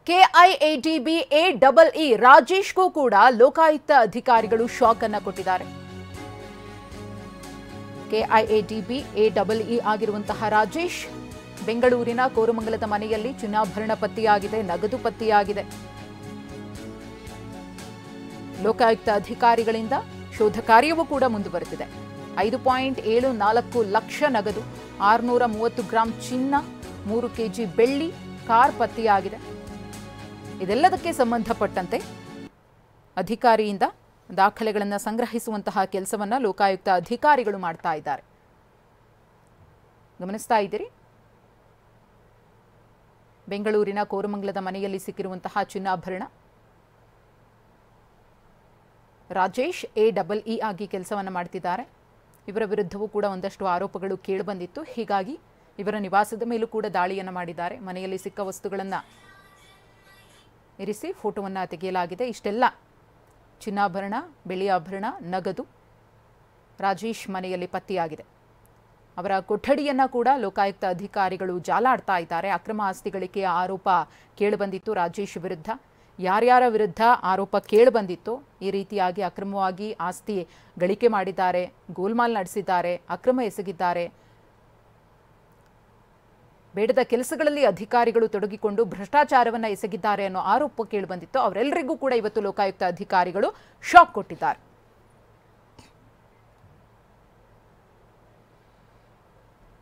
KIADB AEE ರಾಜೇಶ್ಗೂ ಕೂಡ ಲೋಕಾಯುಕ್ತ ಅಧಿಕಾರಿಗಳು shock ಅನ್ನು ಕೊಟ್ಟಿದ್ದಾರೆ. ಕೆಐಎಡಿಬಿ ಎಇಇ ಆಗಿರುವಂತಹ ರಾಜೇಶ್ ಬೆಂಗಳೂರಿನ ಕೋರಮಂಗಲದ ಮನೆಯಲ್ಲಿ ಚಿನ್ನಾಭರಣ ಪತ್ತೆಯಾಗಿದೆ, ನಗದು ಪತ್ತೆಯಾಗಿದೆ. ಲೋಕಾಯುಕ್ತ ಅಧಿಕಾರಿಗಳಿಂದ ಶೋಧ ಕಾರ್ಯವೂ ಕೂಡ ಮುಂದುವರೆದಿದೆ. 5.74 ಲಕ್ಷ ನಗದು, 630 ಗ್ರಾಂ ಚಿನ್ನ, 3 ಕೆಜಿ ಬೆಳ್ಳಿ, ಕಾರ್ ಪತ್ತೆಯಾಗಿದೆ. ಇದೆಲ್ಲದಕ್ಕೆ ಸಂಬಂಧಪಟ್ಟಂತೆ ಅಧಿಕಾರಿಯಿಂದ ದಾಖಲೆಗಳನ್ನು ಸಂಗ್ರಹಿಸುವಂತಹ ಕೆಲಸವನ್ನ ಲೋಕಾಯುಕ್ತ ಅಧಿಕಾರಿಗಳು ಮಾಡ್ತಾ ಇದ್ದಾರೆ. ಗಮನಿಸ್ತಾ ಇದ್ದೀರಿ, ಬೆಂಗಳೂರಿನ ಕೋರಮಂಗಲದ ಮನೆಯಲ್ಲಿ ಸಿಕ್ಕಿರುವಂತಹ ಚಿನ್ನಾಭರಣ. ರಾಜೇಶ್ ಎಇಇ ಆಗಿ ಕೆಲಸವನ್ನು ಮಾಡ್ತಿದ್ದಾರೆ. ಇವರ ವಿರುದ್ಧವೂ ಕೂಡ ಒಂದಷ್ಟು ಆರೋಪಗಳು ಕೇಳಿಬಂದಿತ್ತು. ಹೀಗಾಗಿ ಇವರ ನಿವಾಸದ ಮೇಲೂ ಕೂಡ ದಾಳಿಯನ್ನು ಮಾಡಿದ್ದಾರೆ. ಮನೆಯಲ್ಲಿ ಸಿಕ್ಕ ವಸ್ತುಗಳನ್ನು ಇರಿಸಿ ಫೋಟೋವನ್ನು ತೆಗೆಯಲಾಗಿದೆ. ಇಷ್ಟೆಲ್ಲ ಚಿನ್ನಾಭರಣ, ಬೆಳ್ಳಿ ಆಭರಣ, ನಗದು ರಾಜೇಶ್ ಮನೆಯಲ್ಲಿ ಪತ್ತೆಯಾಗಿದೆ. ಅವರ ಕೊಠಡಿಯನ್ನು ಕೂಡ ಲೋಕಾಯುಕ್ತ ಅಧಿಕಾರಿಗಳು ಜಾಲಾಡ್ತಾ ಇದ್ದಾರೆ. ಅಕ್ರಮ ಆಸ್ತಿ ಗಳಿಕೆಯ ಆರೋಪ ಕೇಳಿಬಂದಿತ್ತು ರಾಜೇಶ್ ವಿರುದ್ಧ. ಯಾರ್ಯಾರ ವಿರುದ್ಧ ಆರೋಪ ಕೇಳಿಬಂದಿತ್ತು, ಈ ರೀತಿಯಾಗಿ ಅಕ್ರಮವಾಗಿ ಆಸ್ತಿ ಗಳಿಕೆ ಮಾಡಿದ್ದಾರೆ, ಗೋಲ್ಮಾಲ್ ನಡೆಸಿದ್ದಾರೆ, ಅಕ್ರಮ ಎಸಗಿದ್ದಾರೆ, ಬೇಡದ ಕೆಲಸಗಳಲ್ಲಿ ಅಧಿಕಾರಿಗಳು ತೊಡಗಿಕೊಂಡು ಭ್ರಷ್ಟಾಚಾರವನ್ನು ಎಸಗಿದ್ದಾರೆ ಅನ್ನೋ ಆರೋಪ ಕೇಳಿಬಂದಿತ್ತು. ಅವರೆಲ್ಲರಿಗೂ ಕೂಡ ಇವತ್ತು ಲೋಕಾಯುಕ್ತ ಅಧಿಕಾರಿಗಳು ಶಾಕ್ ಕೊಟ್ಟಿದ್ದಾರೆ.